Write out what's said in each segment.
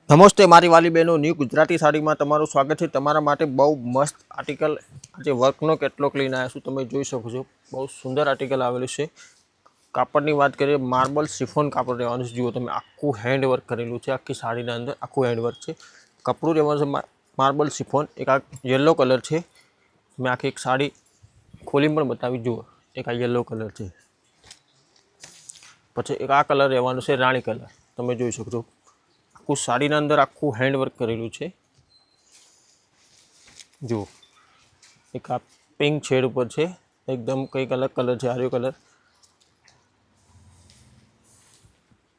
નમસ્તે મારી વાલી બહેનો, ન્યૂ ગુજરાતી સાડીમાં તમારું સ્વાગત છે। તમારા માટે બહુ મસ્ત આર્ટિકલ આજે વર્કનો કેટલોક લઈને આવ્યા છું। તમે જોઈ શકો છો બહુ સુંદર આર્ટિકલ આવેલું છે। કાપડની વાત કરીએ, માર્બલ શિફોન કાપડ રહેવાનું છે। જુઓ તમે, આખું હેન્ડ વર્ક કરેલું છે। આખી સાડીના અંદર આખું હેન્ડ વર્ક છે। કપડું રહેવાનું છે માર્બલ શિફોન। એક આ યલો કલર છે। મેં આખી એક સાડી ખોલીને પણ બતાવી। જુઓ, એક આ યલો કલર છે, પછી એક આ કલર રહેવાનું છે રાણી કલર। તમે જોઈ શકો છો આખું સાડીના અંદર આખું હેન્ડ વર્ક કરેલું છે। જુઓ, એક આ પિંક શેડ ઉપર છે, એકદમ કંઈક અલગ કલર છે, આર્યો કલર।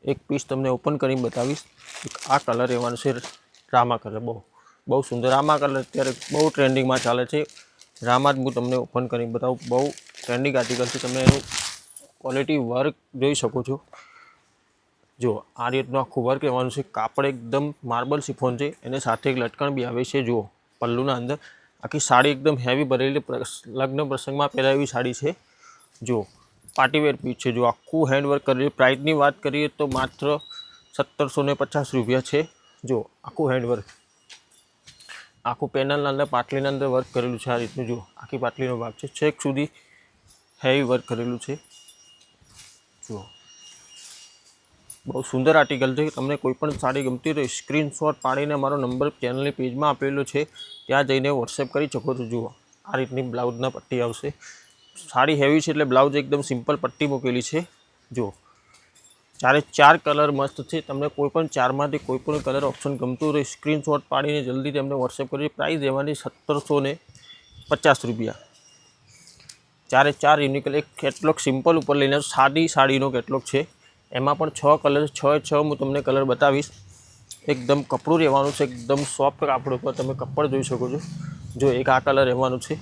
એક પીસ તમને ઓપન કરીને બતાવીશ। એક આ કલર રહેવાનું છે રામા કલર। બહુ સુંદર રામા કલર અત્યારે બહુ ટ્રેન્ડિંગમાં ચાલે છે। રામા જ હું તમને ઓપન કરીને બતાવું। બહુ ટ્રેન્ડિંગ આર્ટિકલ છે। તમે એનું ક્વોલિટી વર્ક જોઈ શકો છો। જો આ રીતનું આખું વર્ક રહેવાનું છે। કાપડ એકદમ માર્બલ શિફોન છે, એને સાથે એક લટકણ બી આવે છે। જુઓ, પલ્લુના અંદર આખી સાડી એકદમ હેવી ભરેલી, લગ્ન પ્રસંગમાં પહેરાય એવી સાડી છે। જુઓ, પાર્ટીવેર પીસ છે। જો આખું હેન્ડવર્ક કરેલું। પ્રાઇસની વાત કરીએ તો માત્ર 1750 રૂપિયા છે। જો આખું હેન્ડવર્ક, આખું પેનલના અંદર પાટલીના અંદર વર્ક કરેલું છે। આ રીતનું જુઓ, આખી પાટલીનો ભાગ છે, છેક સુધી હેવી વર્ક કરેલું છે। જુઓ, બહુ સુંદર આર્ટિકલ છે। તમને કોઈ પણ સાડી ગમતી હોય તો સ્ક્રીનશોટ પાડીને મારો નંબર ચેનલની પેજમાં આપેલો છે, ત્યાં જઈને વોટ્સએપ કરી શકો છો। જુઓ, આ રીતની બ્લાઉઝના પટ્ટી આવશે। સાડી હેવી છે એટલે બ્લાઉઝ એકદમ સિમ્પલ પટ્ટી મૂકેલી છે। જુઓ, ચારે ચાર કલર મસ્ત છે। તમને કોઈ પણ ચારમાંથી કોઈ પણ કલર ઓપ્શન ગમતું હોય સ્ક્રીનશોટ પાડીને જલ્દી તેમને વોટ્સએપ કરી। પ્રાઇસ રહેવાની 1750 રૂપિયા। ચારે ચાર યુનિક। એક કેટલોગ સિમ્પલ ઉપર લઈને સાદી સાડીનો કેટલોગ છે। એમાં પણ 6 કલર, 6 હું તમને કલર બતાવીશ। એકદમ કપડું રહેવાનું છે, એકદમ સોફ્ટ કાપડ ઉપર તમે કપડ જોઈ શકો છો। જો એક આ કલર રહેવાનું છે,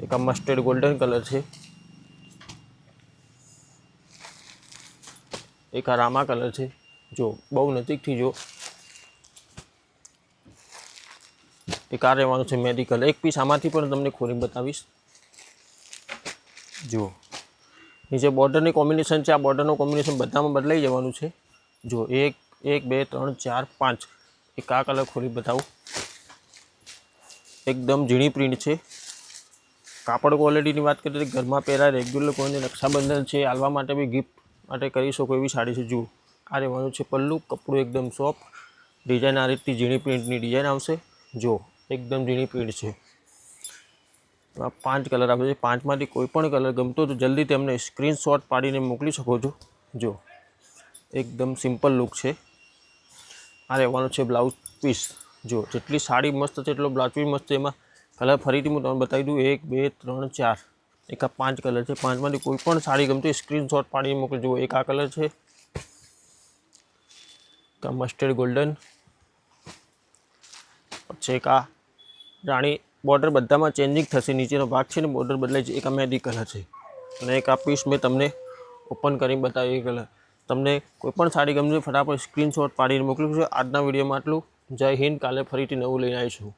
એક આ મસ્ટર્ડ ગોલ્ડન કલર છે, એક આ રામા કલર છે। જો બહુ નજીકથી જો, એક આ રહેવાનું છે મહેંદી કલર। એક પીસ આમાંથી પણ તમને ખોલીને બતાવીશ। જુઓ, નીચે બોર્ડરની કોમ્બિનેશન છે। આ બોર્ડરનું કોમ્બિનેશન બધામાં બદલાઈ જવાનું છે। જો 1 2 3 4 5, એક આ કલર ખોલી બતાવું। એકદમ ઝીણી પ્રિન્ટ છે। કાપડ ક્વોલિટીની વાત કરીએ તો ઘરમાં પહેરાય, રેગ્યુલર કોઈને રક્ષાબંધન છે, આલવા માટે બી ગિફ્ટ માટે કરી શકો એવી સાડી છે। જુઓ, આ રહેવાનું છે પલ્લુ। કપડું એકદમ સોફ્ટ, ડિઝાઇન આ રીતની ઝીણી પ્રિન્ટની ડિઝાઇન આવશે। જો એકદમ ઝીણી પ્રિન્ટ છે। 5 કલર આવે છે। 5માંથી કોઈ પણ કલર ગમતો તો જલ્દી તેમને સ્ક્રીનશોટ પાડીને મોકલી શકો છો। જો એકદમ સિમ્પલ લુક છે। આ રહેવાનું છે બ્લાઉઝ પીસ। જો જેટલી સાડી મસ્ત છે એટલો બ્લાઉઝ પીસ મસ્ત છે। એમાં કલર ફરીથી હું તમને બતાવી દઉં। 1 2 3 4, એક આ 5 કલર છે। 5માંથી કોઈ પણ સાડી ગમતી સ્ક્રીનશોટ પાડીને મોકલી। જુઓ, એક આ કલર છે, એક આ મસ્ટર્ડ ગોલ્ડન, પછી એક આ રાણી। બોર્ડર બધામાં ચેન્જિંગ થશે, નીચેનો ભાગ છે ને બોર્ડર બદલાય છે। એક આ મહેંદી કલર છે, અને એક આ પીસ મેં તમને ઓપન કરીને બતાવી કલર। તમને કોઈ પણ સાડી ગમતી ફટાફટ સ્ક્રીનશોટ પાડીને મોકલી. આજના વિડીયોમાં આટલું। જય હિન્દ। કાલે ફરીથી નવું લઈને આવીશું।